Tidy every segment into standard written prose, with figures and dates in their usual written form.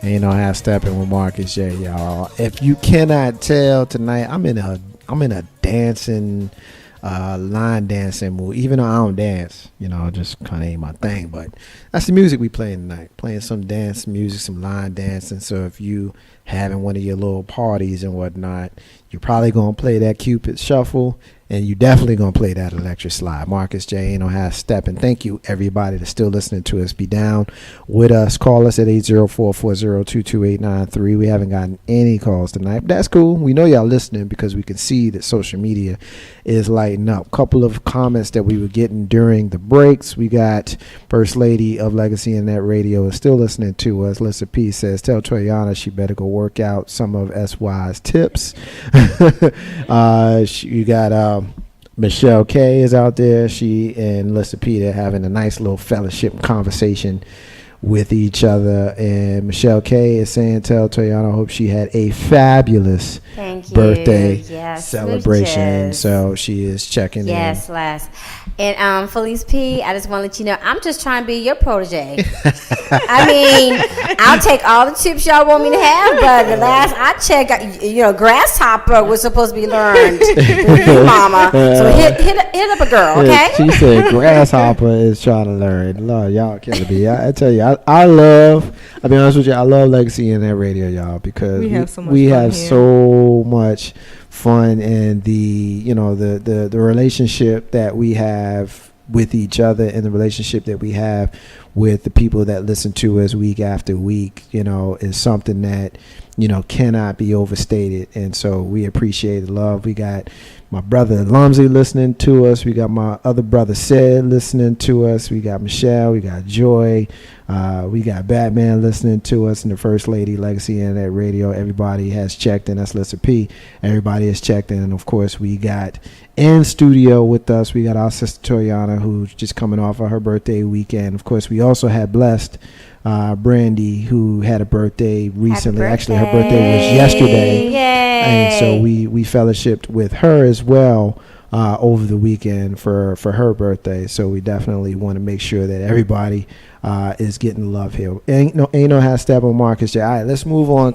Ain't no half stepping with Marcus J, y'all. If you cannot tell tonight, I'm in a dancing, line dancing mood. Even though I don't dance, just kind of ain't my thing. But that's the music we playing tonight. Playing some dance music, some line dancing. So if you having one of your little parties and whatnot, you're probably gonna play that Cupid Shuffle. And you definitely going to play that electric slide. Marcus J. Ain't no half stepping. Thank you, everybody that's still listening to us. Be down with us. Call us at 804-402-2893. We haven't gotten any calls tonight, but that's cool. We know y'all listening because we can see that social media is lighting up. Couple of comments that we were getting during the breaks. We got First Lady of Legacy Internet Radio is still listening to us. Lissa P says, tell Toyana she better go work out some of SY's tips. You got... Michelle K is out there. She and Lissa Peter having a nice little fellowship conversation with each other. And Michelle K is saying, tell Toyana, I hope she had a fabulous birthday celebration. So she is checking in. Yes, Les. And Felice P, I just want to let you know, I'm just trying to be your protege. I mean, I'll take all the tips y'all want me to have, but the last I checked, grasshopper was supposed to be learned through you, mama. So hit up a girl, okay? She said grasshopper is trying to learn. Lord, y'all killing me. I tell you, I'll be honest with you, I love Legacy Internet Radio, y'all, because we have so much fun and the relationship that we have with each other and the relationship that we have with the people that listen to us week after week, is something that, cannot be overstated. And so we appreciate the love. We got my brother Lumsey listening to us. We got my other brother Sid listening to us. We got Michelle. We got Joy. We got Batman listening to us, and the First Lady, Legacy Internet Radio. Everybody has checked in. That's Lissa P. Everybody has checked in. And, of course, we got in studio with us, we got our sister Toyana, who's just coming off of her birthday weekend. Of course, we also had Blessed Brandy, who had a birthday recently. Actually, her birthday was yesterday. Yay. And so we fellowshipped with her as well over the weekend for her birthday. So we definitely want to make sure that everybody is getting love here. Ain't no hashtag on Marcus J. All right, let's move on.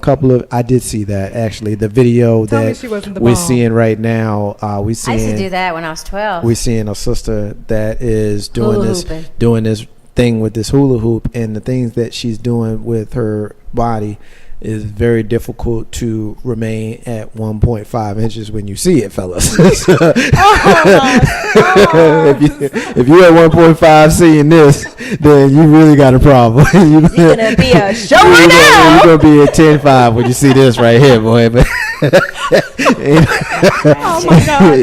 I did see that, actually, the video that we're seeing right now. I used to do that when I was 12. We're seeing a sister that is doing this thing with this hula hoop, and the things that she's doing with her body is very difficult to remain at 1.5 inches when you see it, fellas. If you're at 1.5 seeing this, then you really got a problem. You're gonna be a show right now. You're gonna be at 10.5 when you see this right here, boy. But oh my God!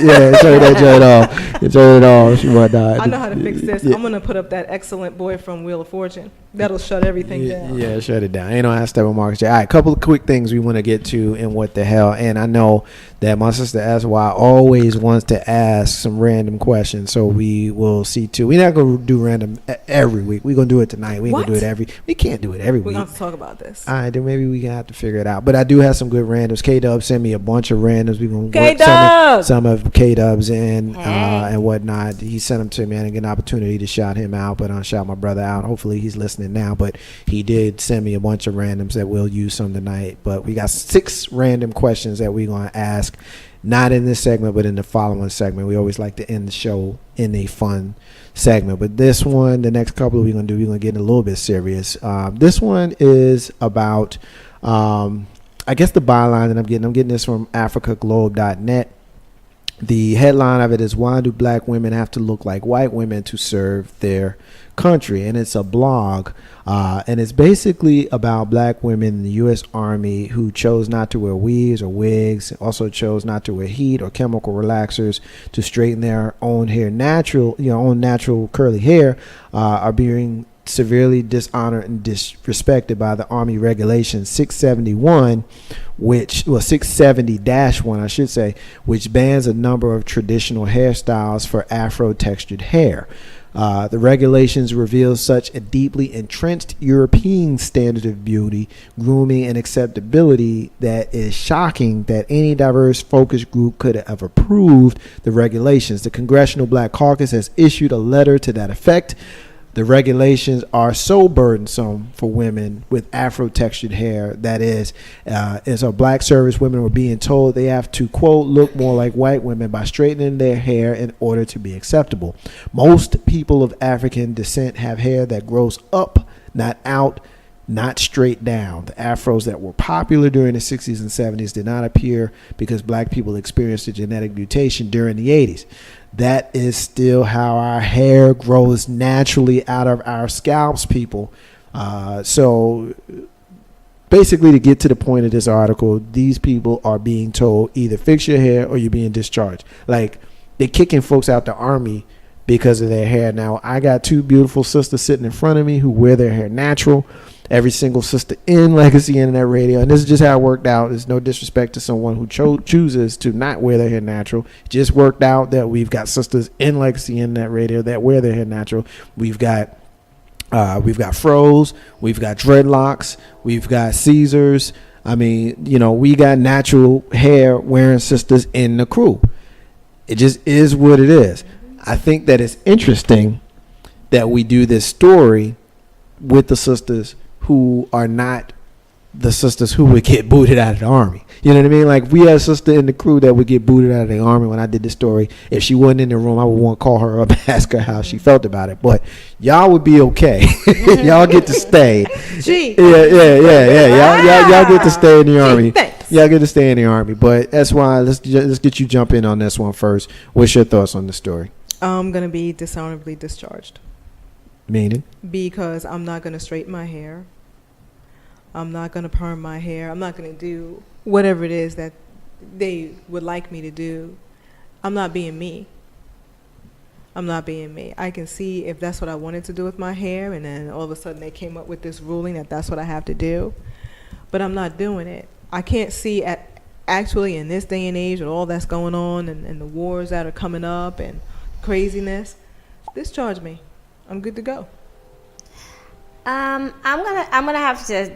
Yeah, turn that joint off. Turn it off. She might die. I know how to fix this. I'm gonna put up that excellent boy from Wheel of Fortune. That'll shut everything down. Yeah, shut it down. Ain't no hashtag with Marcus J. All right, couple of quick things we want to get to and what the hell. And I know that my sister SY always wants to ask some random questions, so we will see too. We're not gonna do random every week. We're gonna do it tonight. We can't do it every week. We're gonna have to talk about this. All right, then maybe we can have to figure it out. But I do have some good randoms. K-Dub sent me a bunch of randoms. We're gonna work some of K-Dubs in and whatnot. He sent them to me. I didn't get an opportunity to shout him out, but I'll shout my brother out. Hopefully he's listening now, but he did send me a bunch of randoms that we'll use some tonight. But we got 6 random questions that we're going to ask, not in this segment, but in the following segment. We always like to end the show in a fun segment, but this one, the next couple we're going to get a little bit serious. This one is about, I guess the byline that I'm getting this from africaglobe.net. The headline of it is, why do black women have to look like white women to serve their country? And it's a blog, and it's basically about black women in the U.S. Army who chose not to wear weaves or wigs, also chose not to wear heat or chemical relaxers to straighten their own hair, natural curly hair, are being severely dishonored and disrespected by the Army Regulation 671, 670-1, I should say, which bans a number of traditional hairstyles for Afro-textured hair. The regulations reveal such a deeply entrenched European standard of beauty, grooming, and acceptability that is shocking that any diverse focus group could have approved the regulations. The Congressional Black Caucus has issued a letter to that effect, the regulations are so burdensome for women with Afro-textured hair. That is, as our black service women were being told they have to, quote, look more like white women by straightening their hair in order to be acceptable. Most people of African descent have hair that grows up, not out, not straight down. The afros that were popular during the 60s and 70s did not appear because black people experienced a genetic mutation during the 80s. That is still how our hair grows naturally out of our scalps, people. So basically, to get to the point of this article, these people are being told either fix your hair or you're being discharged. Like, they're kicking folks out the army because of their hair. Now, I got two beautiful sisters sitting in front of me who wear their hair natural. Every single sister in Legacy Internet Radio, and this is just how it worked out. There's no disrespect to someone who chooses to not wear their hair natural. It just worked out that we've got sisters in Legacy Internet Radio that wear their hair natural. We've got fros, we've got dreadlocks, we've got Caesars. I mean, we got natural hair wearing sisters in the crew. It just is what it is. I think that it's interesting that we do this story with the sisters who are not the sisters who would get booted out of the army. You know what I mean? Like, we had a sister in the crew that would get booted out of the army. When I did this story, if she wasn't in the room, I would want to call her up and ask her how she felt about it. But y'all would be okay. Y'all get to stay. Gee. Yeah. Y'all get to stay in the army. Thanks. Y'all get to stay in the army. But that's why let's get you jump in on this one first. What's your thoughts on the story? I'm going to be dishonorably discharged. Meaning? Because I'm not going to straighten my hair. I'm not going to perm my hair. I'm not going to do whatever it is that they would like me to do. I'm not being me. I can see if that's what I wanted to do with my hair, and then all of a sudden they came up with this ruling that that's what I have to do. But I'm not doing it. I can't see actually in this day and age with all that's going on and the wars that are coming up and craziness, discharge me. I'm good to go. I'm gonna have to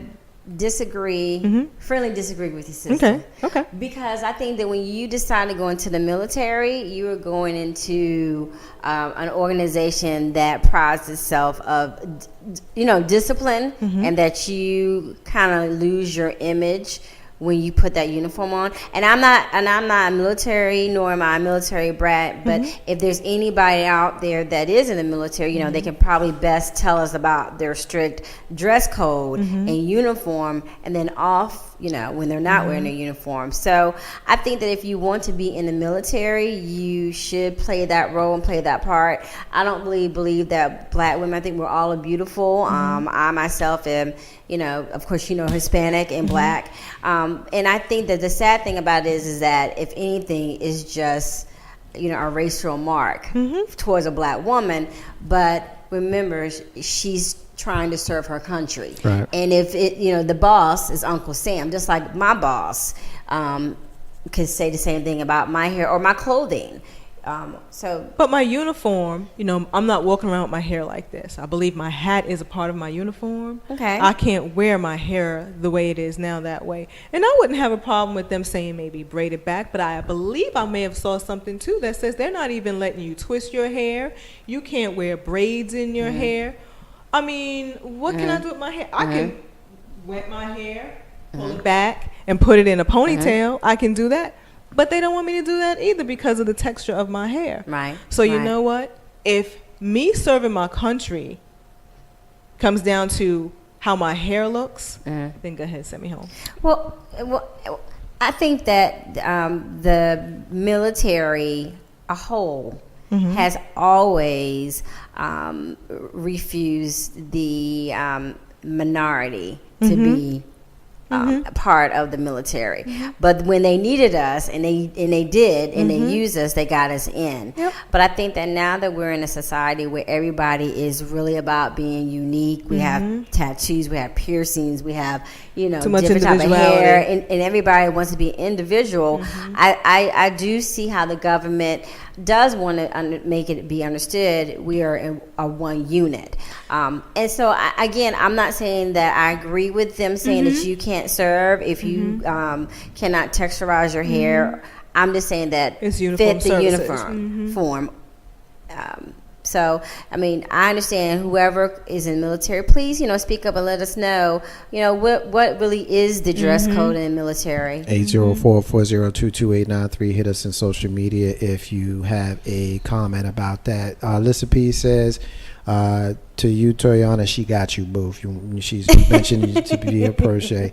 disagree, friendly disagree with you, sister. Okay. Because I think that when you decide to go into the military, you are going into an organization that prides itself of, discipline, and that you kind of lose your image when you put that uniform on. And I'm not military, nor am I a military brat, but if there's anybody out there that is in the military, they can probably best tell us about their strict dress code and uniform, and then off, when they're not wearing their uniform. So I think that if you want to be in the military, you should play that role and play that part. I don't believe that black women, I think we're all beautiful. I myself am, of course, Hispanic and black. And I think that the sad thing about it is that if anything is just, a racial mark towards a black woman. But remember, she's trying to serve her country. Right. And if the boss is Uncle Sam, just like my boss could say the same thing about my hair or my clothing. But my uniform, I'm not walking around with my hair like this. I believe my hat is a part of my uniform. Okay. I can't wear my hair the way it is now that way. And I wouldn't have a problem with them saying maybe braid it back, but I believe I may have saw something too that says they're not even letting you twist your hair. You can't wear braids in your hair. I mean, what can I do with my hair? I can wet my hair, pull it back, and put it in a ponytail. I can do that. But they don't want me to do that either because of the texture of my hair. Right. So you know what? If me serving my country comes down to how my hair looks, then go ahead, send me home. Well, I think that the military, a whole, has always refused the minority to be a part of the military. But when they needed us, and they did, and they used us, they got us in. But I think that now that we're in a society where everybody is really about being unique, we have tattoos, we have piercings, we have different type of hair, and everybody wants to be individual. I do see how the government does want to make it be understood we are a one unit. And so, I'm not saying that I agree with them saying that you can't serve if you cannot texturize your hair. I'm just saying that it's uniform fit the services. uniform form. So, I mean, I understand whoever is in the military, please, speak up and let us know, what really is the dress code in the military. 804-402-2893. Hit us in social media if you have a comment about that. Lissa P says, to you, Toyana, she got you, boo. She's mentioned you to be a protege.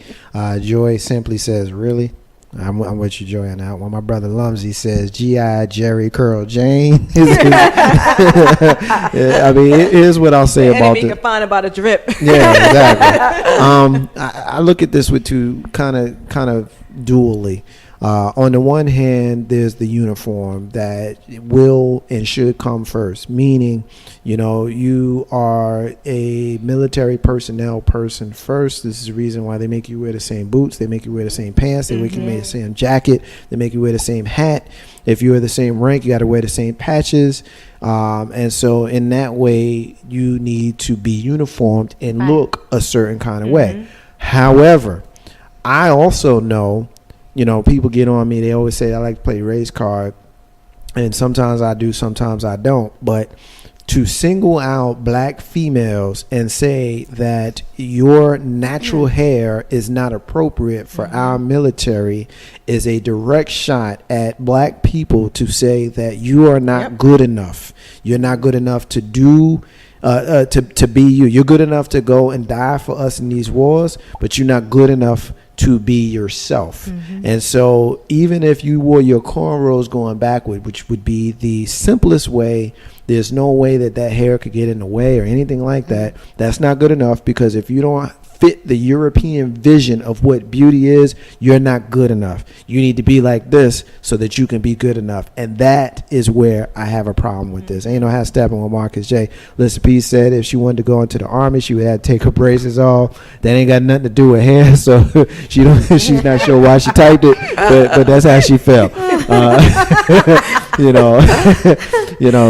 Joy simply says, really? I'm with you, Joy, on that one. My brother Lumsey says, G.I. Jerry Curl Jane. I mean, it is what I'll say about it. Can find about a drip. Yeah, exactly. I look at this with two kind of dually. On the one hand, there's the uniform that will and should come first, meaning, you are a military personnel person first. This is the reason why they make you wear the same boots. They make you wear the same pants. They make you wear the same jacket. They make you wear the same hat. If you're the same rank, you got to wear the same patches. And so in that way, you need to be uniformed and look a certain kind of way. However, I also know, people get on me. They always say I like to play race card, and sometimes I do, sometimes I don't. But to single out black females and say that your natural hair is not appropriate for our military is a direct shot at black people to say that you are not good enough. You're not good enough to do. To be you. You're good enough to go and die for us in these wars, but you're not good enough to be yourself. And so even if you wore your cornrows going backward, which would be the simplest way, there's no way that hair could get in the way or anything like that. That's not good enough, because if you don't fit the European vision of what beauty is, you're not good enough. You need to be like this so that you can be good enough. And that is where I have a problem with this. Ain't no half stepping with Marcus J. Lissa P said if she wanted to go into the army, she would have to take her braces off. That ain't got nothing to do with hair, so she's not sure why she typed it, but that's how she felt.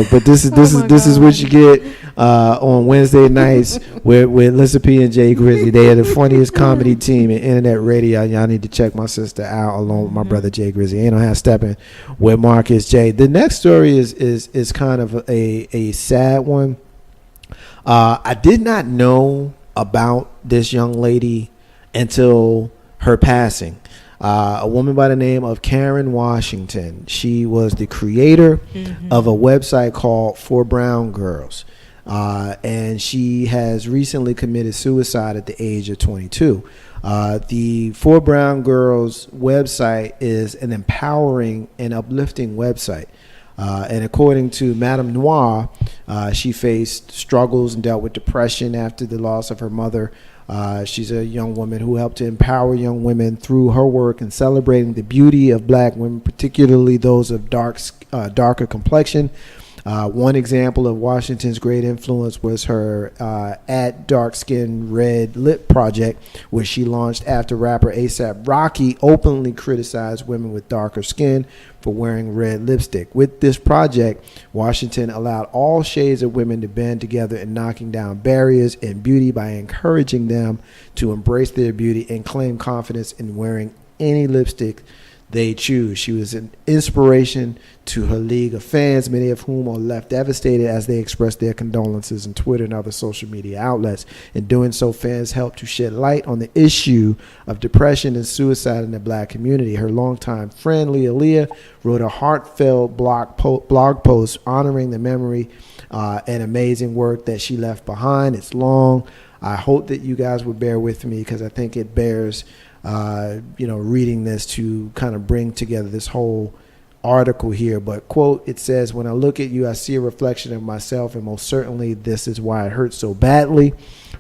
But this is what you get on Wednesday nights with Lissa P and Jay Grizzly. They are the funniest comedy team in internet radio. Y'all need to check my sister out along with my brother Jay Grizzly. Ain't no half stepping with Marcus J. The next story is kind of a sad one. I did not know about this young lady until her passing. A woman by the name of Karen Washington. She was the creator of a website called For Brown Girls. And she has recently committed suicide at the age of 22. The For Brown Girls website is an empowering and uplifting website. And according to Madame Noir, she faced struggles and dealt with depression after the loss of her mother. She's a young woman who helped to empower young women through her work in celebrating the beauty of black women, particularly those of darker complexion. One example of Washington's great influence was her At Dark Skin Red Lip project, which she launched after rapper A$AP Rocky openly criticized women with darker skin for wearing red lipstick. With this project, Washington allowed all shades of women to band together in knocking down barriers in beauty by encouraging them to embrace their beauty and claim confidence in wearing any lipstick they choose. She was an inspiration to her league of fans, many of whom are left devastated as they express their condolences on Twitter and other social media outlets. In doing so, fans helped to shed light on the issue of depression and suicide in the black community. Her longtime friend, Leah, wrote a heartfelt blog post honoring the memory and amazing work that she left behind. It's long. I hope that you guys would bear with me because I think it bears reading this to kind of bring together this whole article here. But quote, it says, "When I look at you, I see a reflection of myself, and most certainly this is why it hurts so badly.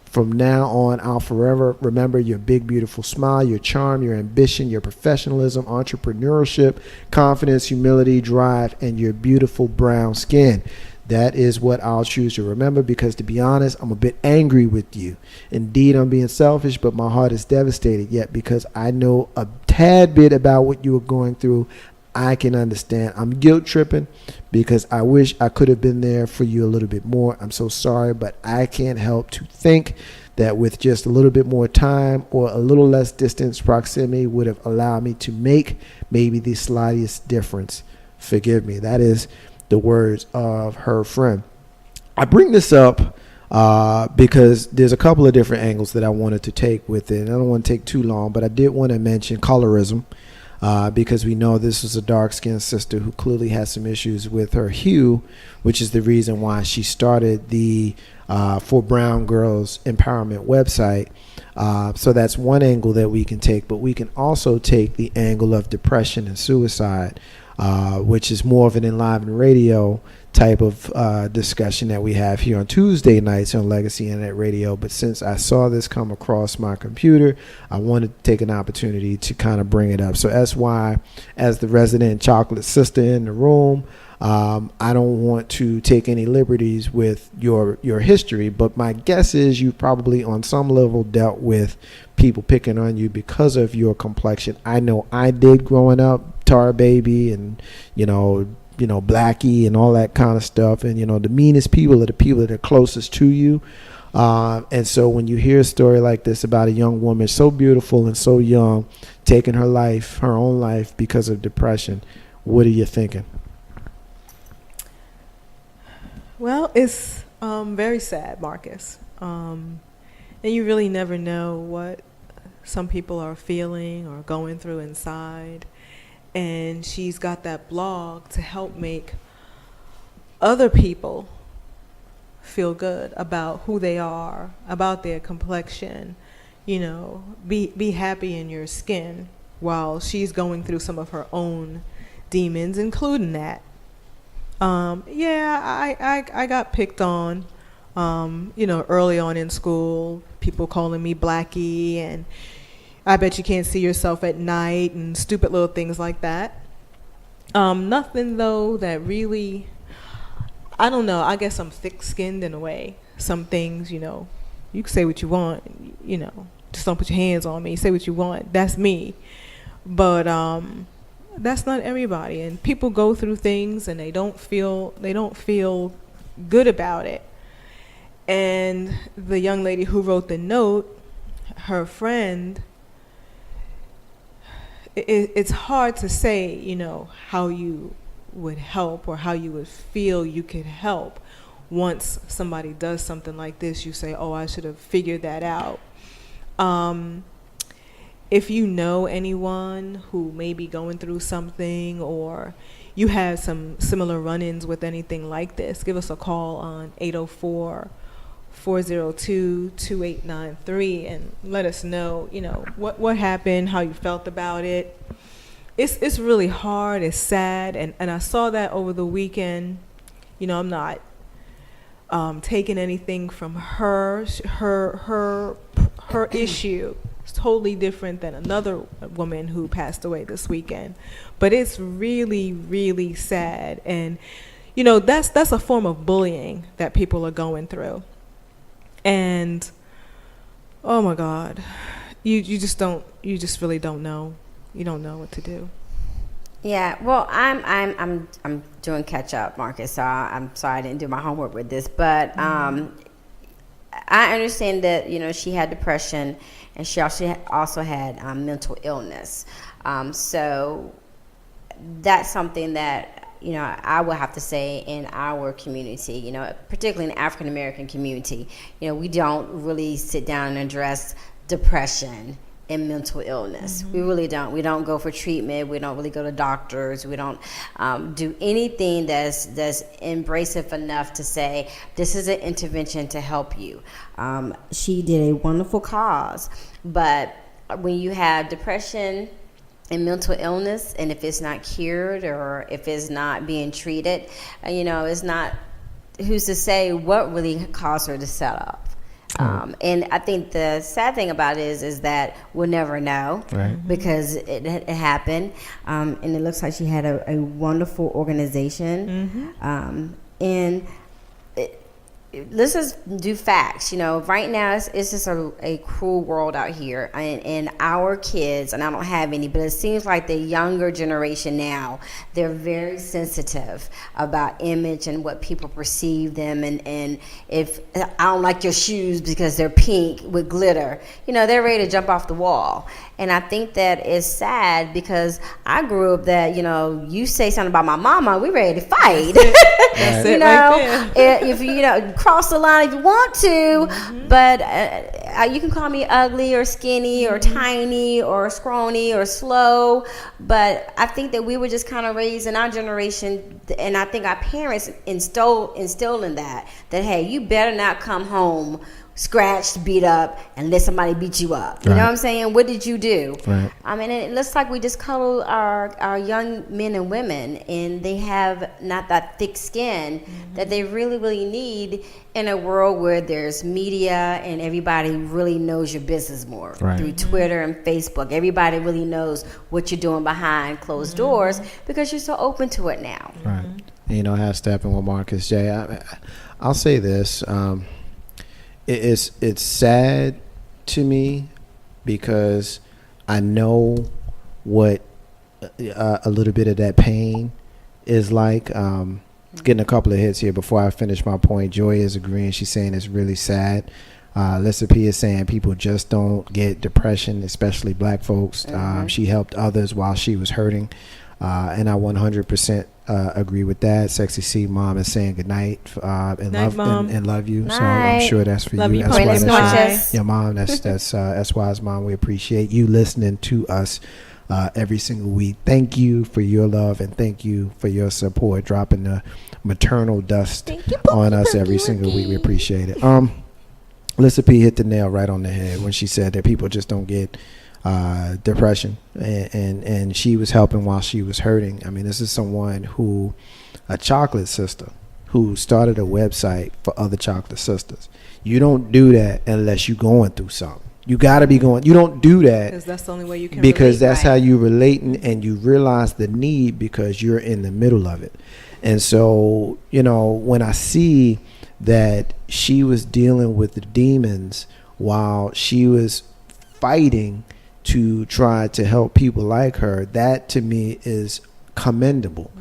From now on, I'll forever remember your big, beautiful smile, your charm, your ambition, your professionalism, entrepreneurship, confidence, humility, drive, and your beautiful brown skin. That is what I'll choose to remember because, to be honest, I'm a bit angry with you. Indeed, I'm being selfish, but my heart is devastated. Yet, because I know a tad bit about what you were going through, I can understand. I'm guilt tripping because I wish I could have been there for you a little bit more. I'm so sorry, but I can't help to think that with just a little bit more time or a little less distance proximity would have allowed me to make maybe the slightest difference. Forgive me." That is the words of her friend. I bring this up because there's a couple of different angles that I wanted to take with it. I don't want to take too long, but I did want to mention colorism. Because we know this is a dark-skinned sister who clearly has some issues with her hue, which is the reason why she started the For Brown Girls Empowerment website. So that's one angle that we can take, but we can also take the angle of depression and suicide, which is more of an Enliven Radio type of discussion that we have here on Tuesday nights on Legacy Internet Radio. But since I saw this come across my computer, I wanted to take an opportunity to kind of bring it up. So that's why, as the resident chocolate sister in the room, I don't want to take any liberties with your history, but my guess is you probably on some level dealt with people picking on you because of your complexion. I know I did growing up, Tar Baby and, Blackie and all that kind of stuff. And, the meanest people are the people that are closest to you. And so when you hear a story like this about a young woman so beautiful and so young, taking her own life because of depression, what are you thinking? Well, it's very sad, Marcus. And you really never know what some people are feeling or going through inside. And she's got that blog to help make other people feel good about who they are, about their complexion, be happy in your skin while she's going through some of her own demons, including that. I got picked on, early on in school, people calling me Blackie and I bet you can't see yourself at night and stupid little things like that. Nothing though that really, I don't know, I guess I'm thick-skinned in a way. Some things, you can say what you want, just don't put your hands on me, say what you want, that's me. But that's not everybody, and people go through things and they don't feel good about it. And the young lady who wrote the note, her friend, it's hard to say, how you would help or how you would feel you could help. Once somebody does something like this, you say, oh, I should have figured that out. If you know anyone who may be going through something or you have some similar run-ins with anything like this, give us a call on 804-402-2893 and let us know, what happened, how you felt about it. It's really hard, it's sad, and I saw that over the weekend. I'm not taking anything from her issue. It's totally different than another woman who passed away this weekend. But it's really, really sad. And, that's a form of bullying that people are going through. And, oh my God, you just really don't know. You don't know what to do. Yeah, well, I'm doing catch up, Marcus. So I'm sorry I didn't do my homework with this, but I understand that she had depression, and she also had mental illness. So that's something that I would have to say in our community, particularly in the African American community, we don't really sit down and address depression and mental illness. We really don't. We don't go for treatment. We don't really go to doctors. We don't do anything that's embracive enough to say this is an intervention to help you. She did a wonderful cause, but when you have depression and mental illness, and if it's not cured or if it's not being treated, it's not, who's to say what really caused her to set up. And I think the sad thing about it is that we'll never know, right? Because it happened, and it looks like she had a wonderful organization, and let's just do facts. You know, right now it's just a cruel world out here, and our kids, and I don't have any, but it seems like the younger generation now, they're very sensitive about image and what people perceive them, and if I don't like your shoes because they're pink with glitter, you know, they're ready to jump off the wall. And I think that is sad because I grew up that, you know, you say something about my mama, we ready to fight. That's you it know, right there. if you know, cross the line if you want to, but you can call me ugly or skinny or tiny or scrawny or slow. But I think that we were just kind of raised in our generation, and I think our parents instilled in that hey, you better not come home scratched, beat up, and let somebody beat you up. You know what I'm saying? What did you do? Right. I mean, it looks like we just cuddle our young men and women, and they have not that thick skin that they really, really need in a world where there's media and everybody really knows your business more through Twitter and Facebook. Everybody really knows what you're doing behind closed doors because you're so open to it now. Right. And, you know, have Steppin with Marcus J. I'll say this. It's sad to me because I know what a little bit of that pain is like. Getting a couple of hits here before I finish my point. Joy is agreeing. She's saying it's really sad. Lissa P is saying people just don't get depression, especially black folks. She helped others while she was hurting. And I 100% agree with that. Sexy C Mom is saying good night and love you. Night. So I'm sure that's for love you. That's your mom. That's wise mom. We appreciate you listening to us every single week. Thank you for your love and thank you for your support. Dropping the maternal dust on us every single week. We appreciate it. Lissa P hit the nail right on the head when she said that people just don't get depression, and she was helping while she was hurting. I mean, this is someone who, a chocolate sister who started a website for other chocolate sisters. You don't do that unless you're going through something. You got to be going. You don't do that because that's the only way you can. Because relate, that's how you relating, and you realize the need because you're in the middle of it. And so, you know, when I see that she was dealing with the demons while she was fighting to try to help people like her, that to me is commendable.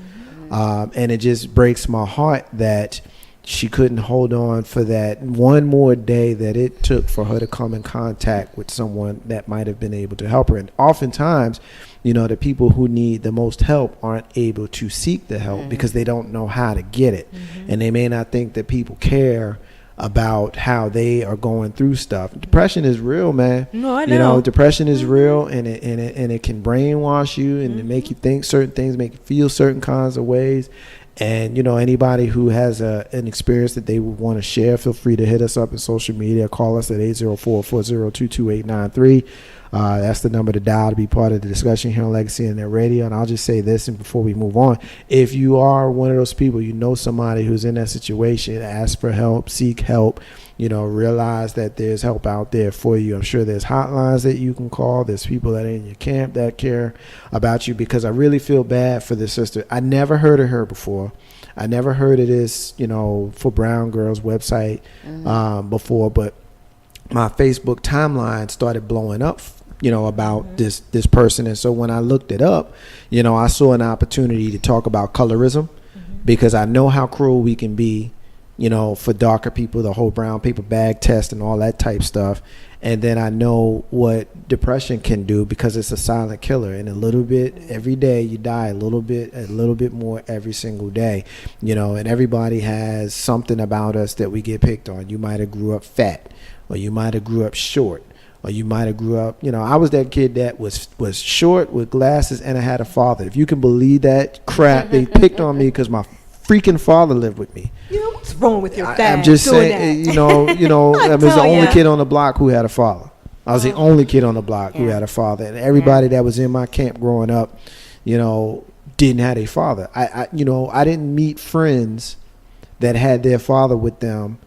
And it just breaks my heart that she couldn't hold on for that one more day that it took for her to come in contact with someone that might have been able to help her. And oftentimes, you know, the people who need the most help aren't able to seek the help because they don't know how to get it. And they may not think that people care about how they are going through stuff. Depression is real, man. No, I know. You know, depression is real, and it can brainwash you and make you think certain things, make you feel certain kinds of ways. And, you know, anybody who has an experience that they would want to share, feel free to hit us up in social media. Call us at 804-402-2893. That's the number to dial to be part of the discussion here on Legacy and Net Radio. And I'll just say this, and before we move on, if you are one of those people, you know somebody who's in that situation, ask for help, seek help, you know, realize that there's help out there for you. I'm sure there's hotlines that you can call. There's people that are in your camp that care about you, because I really feel bad for this sister. I never heard of her before. I never heard of this, you know, For Brown Girls website before, but my Facebook timeline started blowing up, you know, about this person. And so when I looked it up, you know, I saw an opportunity to talk about colorism, because I know how cruel we can be, you know, for darker people, the whole brown paper bag test and all that type stuff. And then I know what depression can do, because it's a silent killer. And a little bit every day you die, a little bit more every single day, you know. And everybody has something about us that we get picked on. You might have grew up fat, or you might have grew up short, or you might have grew up, you know, I was that kid that was short with glasses and I had a father. If you can believe that crap, they picked on me because my freaking father lived with me. You know, what's wrong with your dad? I'm just saying, you know, I was the only kid on the block who had a father. I was the only kid on the block who had a father. And everybody that was in my camp growing up, you know, didn't have a father. I didn't meet friends that had their father with them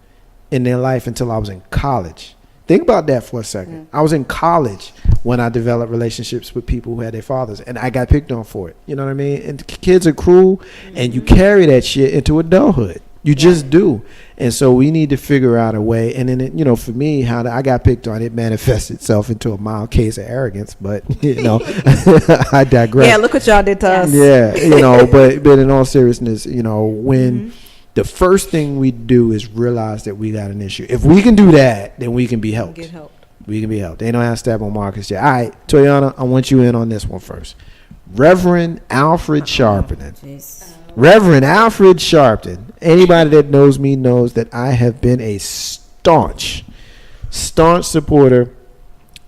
in their life until I was in college. Think about that for a second. I was in college when I developed relationships with people who had their fathers, and I got picked on for it. You know what I mean? And kids are cruel, and you carry that shit into adulthood. You just do. And so we need to figure out a way. And then, for me, how I got picked on, it manifests itself into a mild case of arrogance. But, I digress. Yeah, look what y'all did to us. Yeah, but in all seriousness, when the first thing we do is realize that we got an issue. If we can do that, then we can be helped. Get help. We can be helped. They don't have to step on Marcus yet. All right, Toyana, I want you in on this one first. Reverend Alfred Sharpton. Reverend Alfred Sharpton. Anybody that knows me knows that I have been a staunch supporter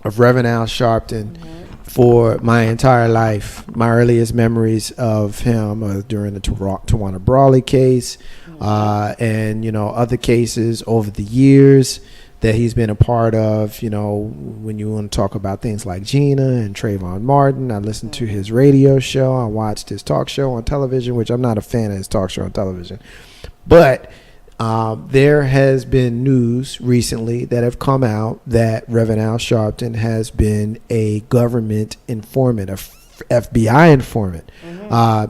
of Reverend Al Sharpton for my entire life. My earliest memories of him during the Tawana Brawley case, and other cases over the years that he's been a part of. When you want to talk about things like Gina and Trayvon Martin, I listened to his radio show. I watched his talk show on television, which I'm not a fan of his talk show on television. But there has been news recently that have come out that Reverend Al Sharpton has been a government informant, a FBI informant,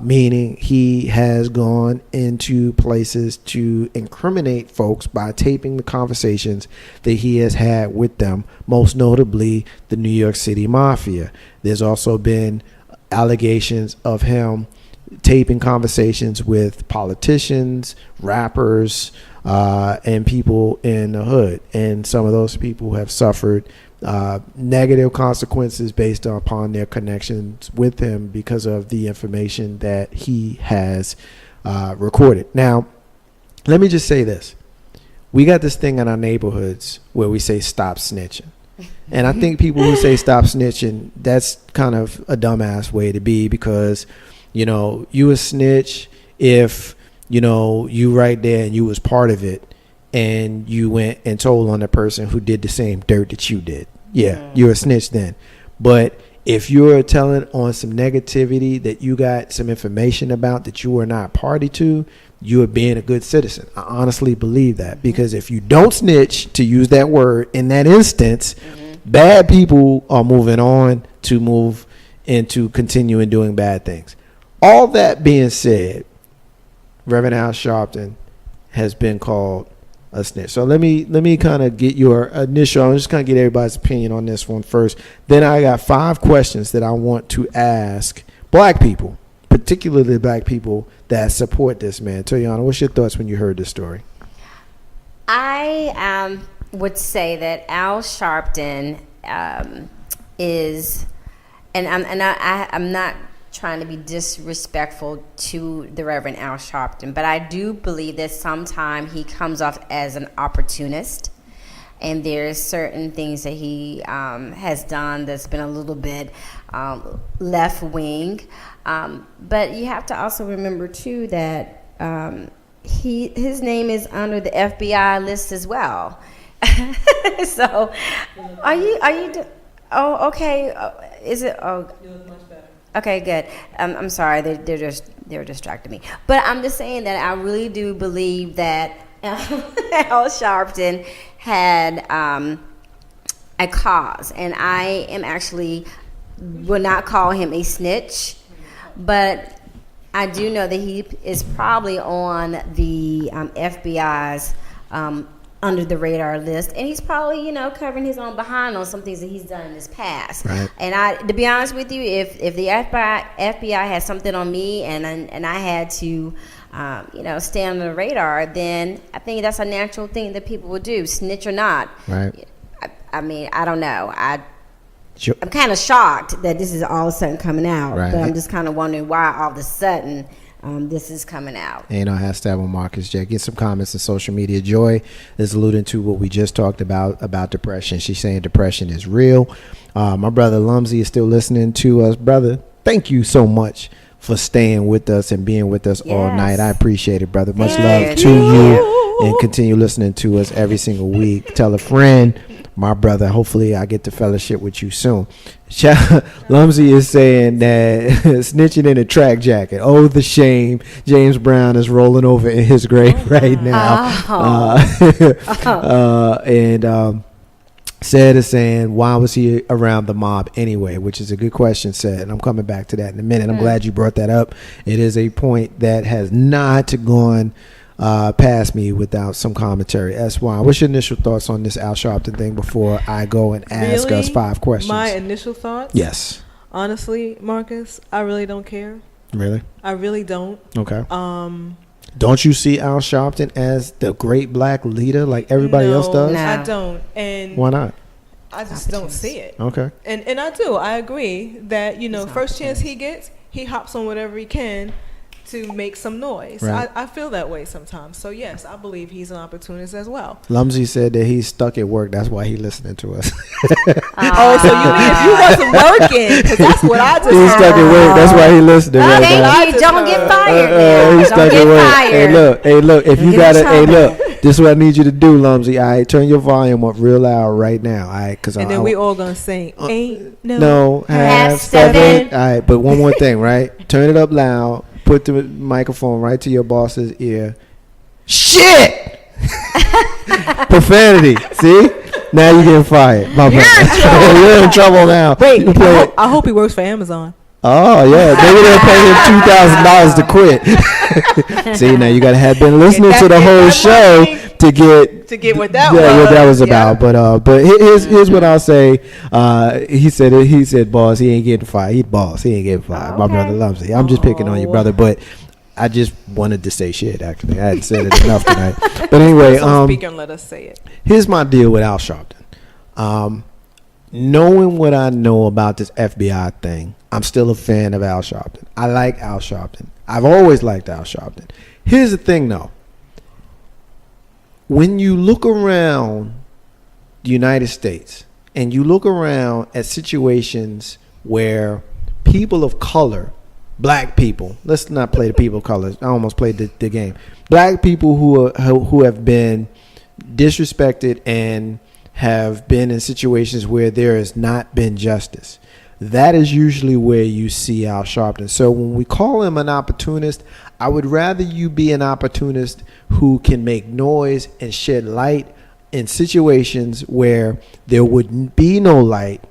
meaning he has gone into places to incriminate folks by taping the conversations that he has had with them, most notably the New York City Mafia. There's also been allegations of him taping conversations with politicians, rappers, and people in the hood. And some of those people have suffered negative consequences based upon their connections with him because of the information that he has recorded. Now, let me just say this. We got this thing in our neighborhoods where we say stop snitching. And I think people who say stop snitching, that's kind of a dumbass way to be, because you a snitch if you right there and you was part of it and you went and told on the person who did the same dirt that you did. Yeah, you're a snitch then. But if you're telling on some negativity that you got some information about that you are not party to, you are being a good citizen. I honestly believe that, because if you don't snitch, to use that word in that instance, bad people are moving on to move into continuing doing bad things. All that being said, Reverend Al Sharpton has been called a snitch. So let me kind of get your initial. I'm just kind of get everybody's opinion on this one first. Then I got 5 questions that I want to ask black people, particularly black people that support this man. Toyana, what's your thoughts when you heard this story? I would say that Al Sharpton is, and I'm not trying to be disrespectful to the Reverend Al Sharpton, but I do believe that sometimes he comes off as an opportunist, and there's certain things that he has done that's been a little bit left wing, but you have to also remember too that his name is under the FBI list as well. So are you oh, okay. Is it? Oh, okay, good. I'm sorry, they're distracting me. But I'm just saying that I really do believe that Al Sharpton had a cause, and I am actually would not call him a snitch, but I do know that he is probably on the FBI's under the radar list, and he's probably covering his own behind on some things that he's done in his past. Right. And to be honest with you, if the FBI had something on me and I had to stay on the radar, then I think that's a natural thing that people would do, snitch or not. Right. I mean, I don't know. I'm kind of shocked that this is all of a sudden coming out, right. But I'm just kind of wondering why all of a sudden this is coming out. And I have to have on Marcus Jack. Get some comments on social media. Joy is alluding to what we just talked about depression. She's saying depression is real. My brother Lumsey is still listening to us. Brother, thank you so much for staying with us and being with us all night. I appreciate it, brother. Much love to you, and continue listening to us every single week. Tell a friend. My brother, hopefully I get to fellowship with you soon. Lumsey is saying that snitching in a track jacket. Oh, the shame. James Brown is rolling over in his grave right now. Said is saying, why was he around the mob anyway? Which is a good question, Said. And I'm coming back to that in a minute. I'm glad you brought that up. It is a point that has not gone past me without some commentary. SY, what's your initial thoughts on this Al Sharpton thing before I go and ask us 5 questions? My initial thoughts? Yes. Honestly, Marcus, I really don't care. Really? I really don't. Okay. Don't you see Al Sharpton as the great black leader like everybody else does? No. I don't. And why not? I just don't see it. Okay. And I do. I agree that, first chance he gets, he hops on whatever he can to make some noise. Right. I feel that way sometimes. So, yes, I believe he's an opportunist as well. Lumsey said that he's stuck at work. That's why he's listening to us. Oh, so you mean if you wasn't working? Because that's what I just He's stuck at work. That's why he's listening right now. Thank you. Don't get fired now. He's Don't stuck get at work. fired. Hey, look. If you Get in got to, trouble. look. This is what I need you to do, Lumsey. All right, turn your volume up real loud right now. All right, because and then we all gonna sing. Ain't no half steppin'. steppin'. All right, but one more thing, right? Turn it up loud. Put the microphone right to your boss's ear. Shit! Profanity. See? Now you're getting fired. My bad. You're in trouble now. Wait, You play it. I hope he works for Amazon. Oh yeah, maybe they'll pay him $2,000 to quit. See, now you gotta have been listening to the whole show to get what that what that was Yeah. about. But here's what I'll say. He said, boss, he ain't getting fired. He boss, he ain't getting fired. My brother loves it. I'm just picking on your brother, but I just wanted to say shit. Actually, I hadn't said it enough tonight. But anyway, speak and let us say it. Here's my deal with Al Sharpton. Knowing what I know about this FBI thing, I'm still a fan of Al Sharpton. I like Al Sharpton. I've always liked Al Sharpton. Here's the thing, though. When you look around the United States and you look around at situations where people of color, black people, let's not play the people of color. I almost played the game. Black people who have been disrespected and have been in situations where there has not been justice. That is usually where you see Al Sharpton. So when we call him an opportunist, I would rather you be an opportunist who can make noise and shed light in situations where there would be no light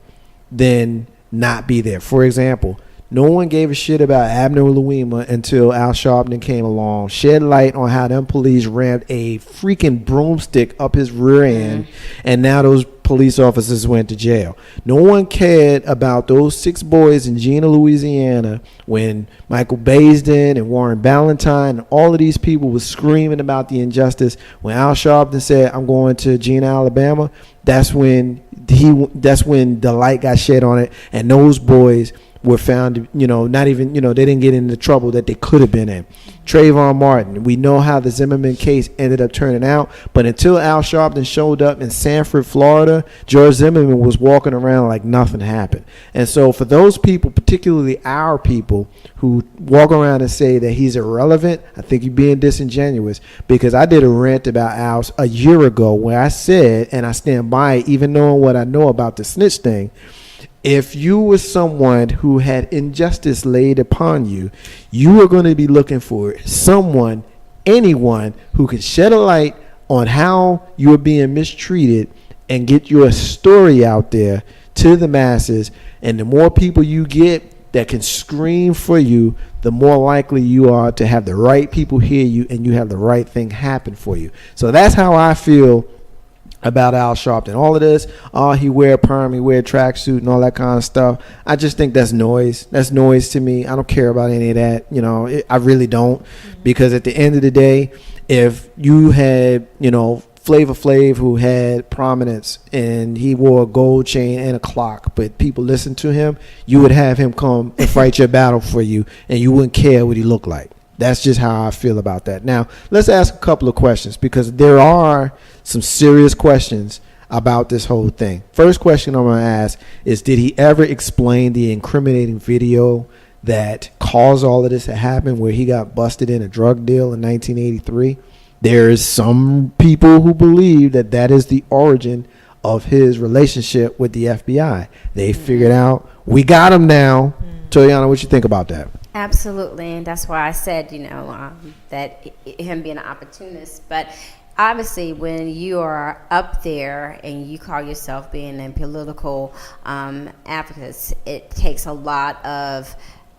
than not be there. For example, no one gave a shit about Abner Louima until Al Sharpton came along, shed light on how them police rammed a freaking broomstick up his rear end, and now those police officers went to jail. No one cared about those 6 boys in Gina, Louisiana, when Michael Baisden and Warren Ballantyne and all of these people were screaming about the injustice. When Al Sharpton said, "I'm going to Gina, Alabama," that's when the light got shed on it, and those boys were found, not even, they didn't get into trouble that they could have been in. Trayvon Martin, we know how the Zimmerman case ended up turning out, but until Al Sharpton showed up in Sanford, Florida, George Zimmerman was walking around like nothing happened. And so for those people, particularly our people, who walk around and say that he's irrelevant, I think you're being disingenuous, because I did a rant about Al a year ago where I said, and I stand by it, even knowing what I know about the snitch thing, if you were someone who had injustice laid upon you, you are going to be looking for someone, anyone who can shed a light on how you are being mistreated and get your story out there to the masses. And the more people you get that can scream for you, the more likely you are to have the right people hear you and you have the right thing happen for you. So that's how I feel about Al Sharpton. All of this, he wear a perm, he wear a tracksuit and all that kind of stuff. I just think that's noise. That's noise to me. I don't care about any of that. I really don't. Because at the end of the day, if you had, Flavor Flav, who had prominence and he wore a gold chain and a clock, but people listened to him, you would have him come and fight your battle for you and you wouldn't care what he looked like. That's just how I feel about that. Now, let's ask a couple of questions because there are some serious questions about this whole thing. First question I'm going to ask is, did he ever explain the incriminating video that caused all of this to happen where he got busted in a drug deal in 1983? There's some people who believe that that is the origin of his relationship with the FBI. They figured out, we got him now. Toyana, what you think about that? Absolutely, and that's why I said, that him being an opportunist. But obviously, when you are up there and you call yourself being a political advocate, it takes a lot of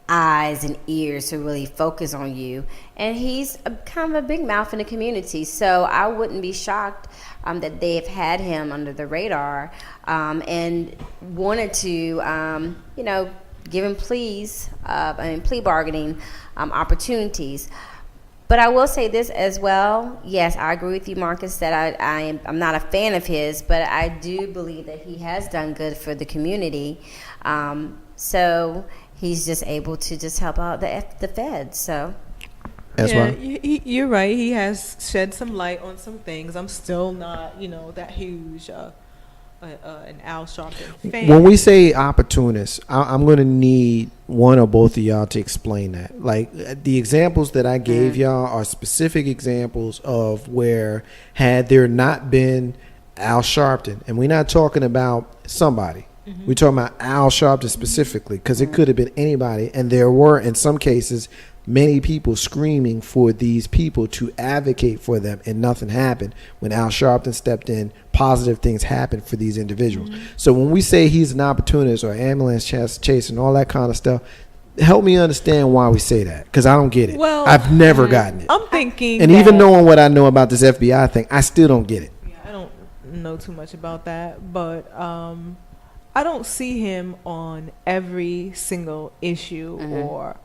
eyes and ears to really focus on you. And he's kind of a big mouth in the community. So I wouldn't be shocked that they've had him under the radar and wanted to, give him plea bargaining opportunities. But I will say this as well. Yes, I agree with you, Marcus, that I'm not a fan of his, but I do believe that he has done good for the community. So he's just able to just help out the feds. So. You're right. He has shed some light on some things. I'm still not, that huge an Al Sharpton fan. When we say opportunists, I'm going to need one or both of y'all to explain that. Like the examples that I gave y'all are specific examples of where had there not been Al Sharpton, and we're not talking about somebody. We're talking about Al Sharpton specifically, because it could have been anybody, and there were in some cases many people screaming for these people to advocate for them, and nothing happened. When Al Sharpton stepped in, positive things happened for these individuals. So when we say he's an opportunist or ambulance chase and all that kind of stuff, help me understand why we say that, because I don't get it. Well, I've never gotten it. I'm thinking, and even knowing what I know about this FBI thing, I still don't get it. Yeah, I don't know too much about that, but I don't see him on every single issue or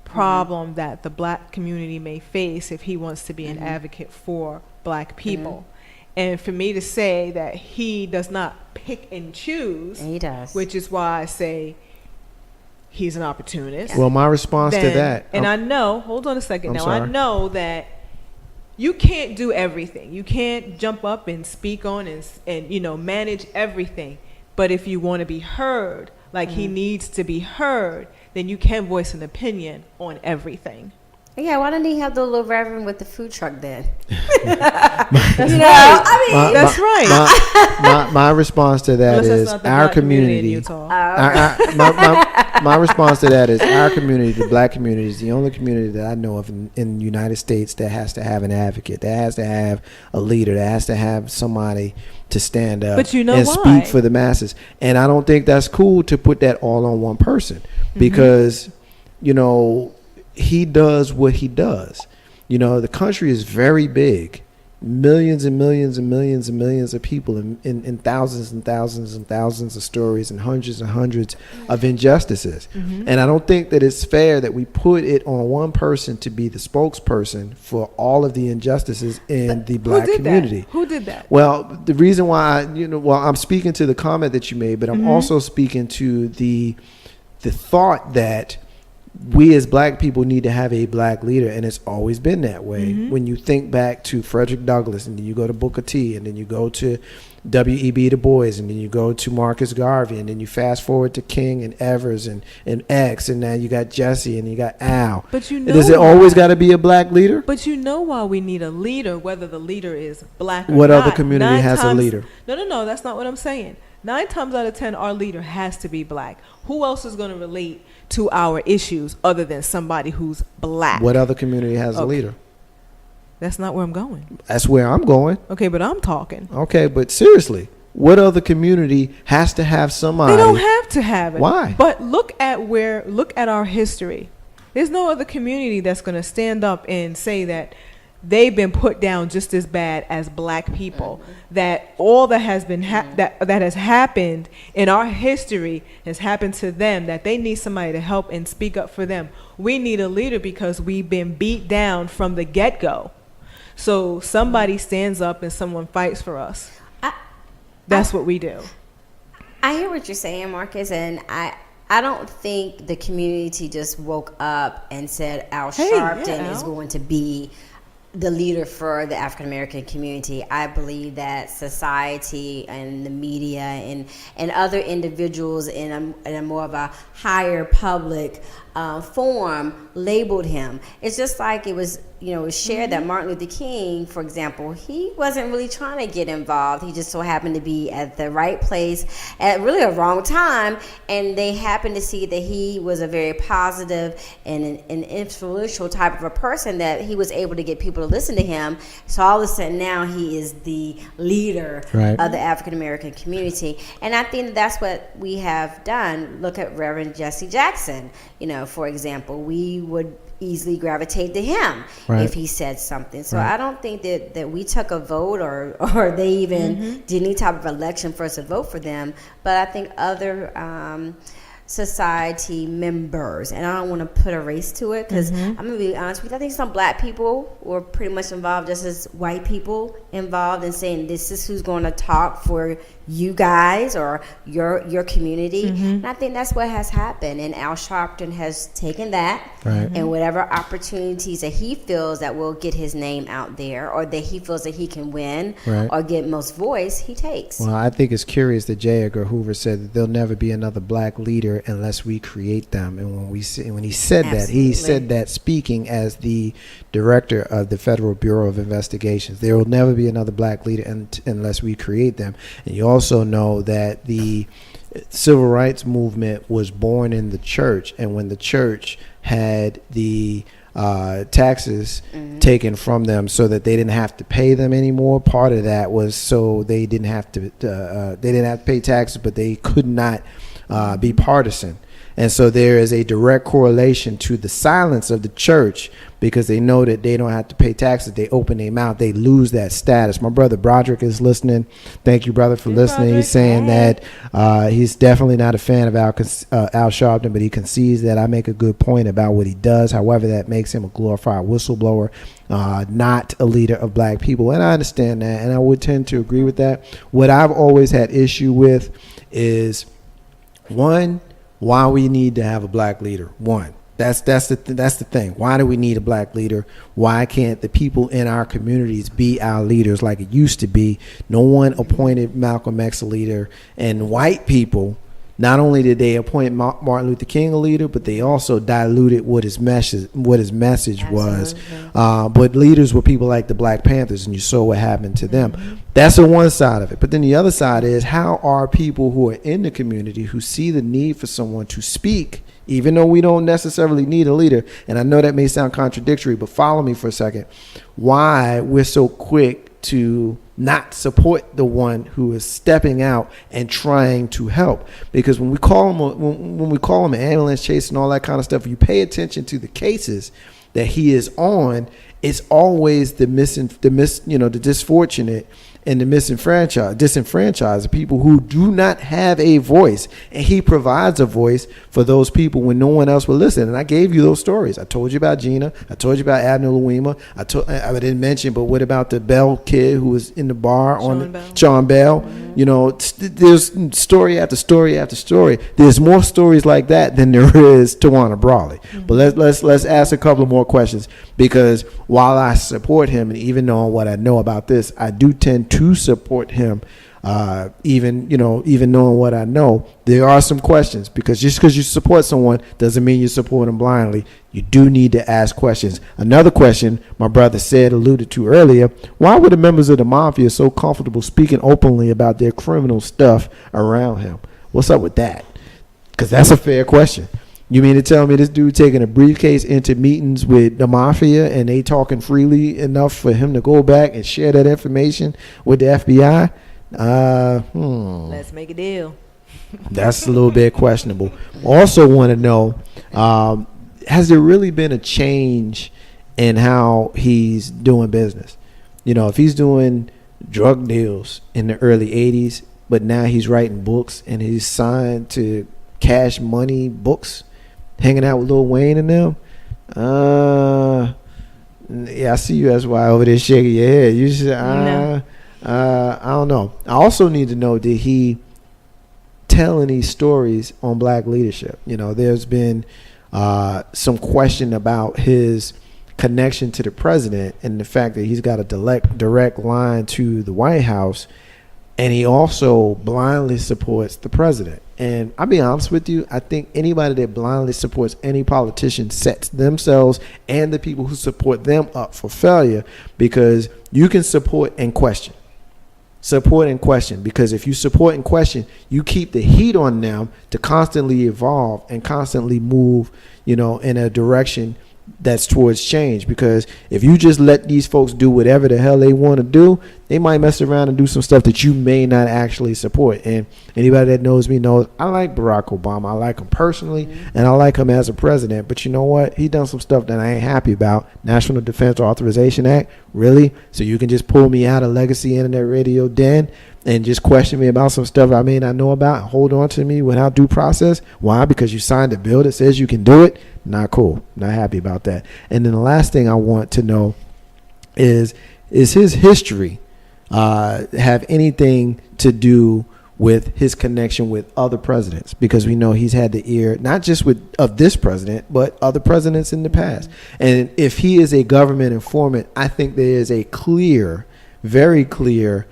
problem that the black community may face if he wants to be an advocate for black people. And for me to say that he does not pick and choose, he does, which is why I say he's an opportunist. Well, my response to that, and I know, hold on a second. I'm sorry. I know that you can't do everything. You can't jump up and speak on and manage everything. But if you want to be heard, like he needs to be heard, then you can voice an opinion on everything. Yeah, why didn't he have the little reverend with the food truck then? That's right. My response to that is our community. My response to that is our community, the black community, is the only community that I know of in the United States that has to have an advocate, that has to have a leader, that has to have somebody to stand up and speak for the masses. And I don't think that's cool to put that all on one person, because he does what he does. The country is very big. Millions and millions and millions and millions of people in thousands and thousands and thousands of stories and hundreds of injustices. And I don't think that it's fair that we put it on one person to be the spokesperson for all of the injustices in the black community. Who did that? Well, the reason why, I'm speaking to the comment that you made, but I'm also speaking to the thought that we as black people need to have a black leader, and it's always been that way. When you think back to Frederick Douglass, and then you go to Booker T, and then you go to W.E.B. Du Bois, and then you go to Marcus Garvey, and then you fast forward to King and Evers and X, and now you got Jesse and you got Al. But does it always got to be a black leader? But why we need a leader, whether the leader is black or not. What other has community a leader? No, that's not what I'm saying. 9 times out of 10, our leader has to be black. Who else is going to relate to our issues other than somebody who's black? What other community has a leader? That's not where I'm going. That's where I'm going. Okay, but I'm talking. Okay, but seriously, what other community has to have somebody? They don't have to have it. Why? But look at our history. There's no other community that's going to stand up and say that they've been put down just as bad as black people. That all that has been that has happened in our history has happened to them. That they need somebody to help and speak up for them. We need a leader because we've been beat down from the get-go. So somebody stands up and someone fights for us. That's what we do. I hear what you're saying, Marcus, and I don't think the community just woke up and said Al Sharpton is going to be the leader for the African American community. I believe that society and the media and other individuals in a more of a higher public form labeled him. It's just like it was shared that Martin Luther King, for example, he wasn't really trying to get involved. He just so happened to be at the right place at really a wrong time, and they happened to see that he was a very positive and an influential type of a person, that he was able to get people to listen to him. So all of a sudden now he is the leader of the African American community. And I think that's what we have done. Look at Reverend Jesse Jackson. for example, we would easily gravitate to him if he said something. So I don't think that we took a vote or they even did any type of election for us to vote for them. But I think other society members, and I don't want to put a race to it, because I'm going to be honest with you, I think some black people were pretty much involved just as white people involved in saying this is who's going to talk for you guys or your community. And I think that's what has happened, and Al Sharpton has taken that and whatever opportunities that he feels that will get his name out there, or that he feels that he can win or get most voice, he takes. Well, I think it's curious that J. Edgar Hoover said that there'll never be another black leader unless we create them. And when he said that, he said that speaking as the director of the Federal Bureau of Investigations. There will never be another black leader unless we create them. And you also know that the civil rights movement was born in the church, and when the church had the taxes taken from them so that they didn't have to pay them anymore, part of that was so they didn't have to pay taxes, but they could not be partisan. And so there is a direct correlation to the silence of the church, because they know that they don't have to pay taxes. They open their mouth, they lose that status. My brother Broderick is listening. Thank you, brother, for listening. Broderick. He's saying that he's definitely not a fan of Al Sharpton, but he concedes that I make a good point about what he does. However, that makes him a glorified whistleblower, not a leader of black people. And I understand that, and I would tend to agree with that. What I've always had issue with is, one, why we need to have a black leader. One, that's the thing. Why do we need a black leader? Why can't the people in our communities be our leaders like it used to be? No one appointed Malcolm X a leader, and white people, not only did they appoint Martin Luther King a leader, but they also diluted what his message was. But leaders were people like the Black Panthers, and you saw what happened to them. That's the one side of it. But then the other side is, how are people who are in the community, who see the need for someone to speak, even though we don't necessarily need a leader, and I know that may sound contradictory, but follow me for a second, why we're so quick to not support the one who is stepping out and trying to help. Because when we call him an ambulance chase and all that kind of stuff, you pay attention to the cases that he is on, it's always the disfortunate and the disenfranchised, the people who do not have a voice. And he provides a voice for those people when no one else will listen. And I gave you those stories. I told you about Gina. I told you about Abner Louima. I didn't mention, but what about the Bell kid who was in the bar Sean Bell? You know, there's story after story after story. There's more stories like that than there is Tawana Brawley. But let's ask a couple of more questions, because while I support him, and even knowing what I know about this, I do tend to support him. Even knowing what I know, there are some questions, because just because you support someone doesn't mean you support them blindly. You do need to ask questions. Another question my brother alluded to earlier: why were the members of the mafia so comfortable speaking openly about their criminal stuff around him? What's up with that? Because that's a fair question. You mean to tell me this dude taking a briefcase into meetings with the mafia and they talking freely enough for him to go back and share that information with the FBI? Let's make a deal. That's a little bit questionable. Also want to know, has there really been a change in how he's doing business? You know, if he's doing drug deals in the early 80s, but now he's writing books and he's signed to Cash Money Books, hanging out with Lil Wayne and them. Yeah, I see you, SY, over there shaking your head. You should, I don't know. I also need to know, did he tell any stories on black leadership? You know, there's been some question about his connection to the president and the fact that he's got a direct line to the White House, and he also blindly supports the president. And I'll be honest with you, I think anybody that blindly supports any politician sets themselves and the people who support them up for failure, because you can support and question. Support and question, because if you support and question, you keep the heat on them to constantly evolve and constantly move, you know, in a direction that's towards change, because if you just let these folks do whatever the hell they want to do, they might mess around and do some stuff that you may not actually support. And anybody that knows me knows I like Barack Obama. I like him personally, and I like him as a president. But you know what? He done some stuff that I ain't happy about. National Defense Authorization Act, really? So you can just pull me out of Legacy Internet Radio Den and just question me about some stuff I may not know about, hold on to me without due process? Why? Because you signed a bill that says you can do it? Not cool. Not happy about that. And then the last thing I want to know is his history have anything to do with his connection with other presidents? Because we know he's had the ear, not just of this president, but other presidents in the past. And if he is a government informant, I think there is a clear, very clear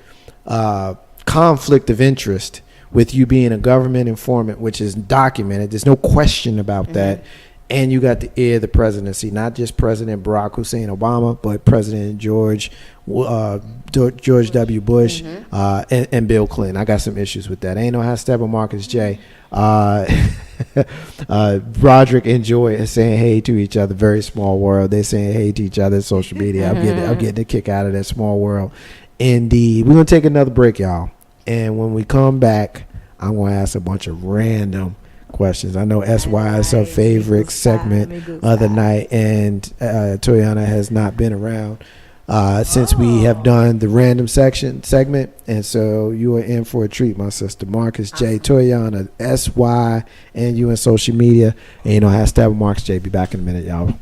conflict of interest with you being a government informant, which is documented. There's no question about that. And you got the ear of the presidency, not just President Barack Hussein Obama, but President George W. Bush and Bill Clinton. I got some issues with that. Ain't no how Steppin, Marcus J. Roderick and Joy are saying hey to each other. Very small world. They're saying hey to each other on social media. I'm getting a kick out of that small world. Indeed. We're going to take another break, y'all. And when we come back, I'm going to ask a bunch of random questions. I know SY is her favorite segment of the night, and Toyana has not been around since we have done the random segment, and so you are in for a treat, my sister. Marcus J, Toyana, SY, and you in social media. And you know, hashtag Marcus J. Be back in a minute, y'all.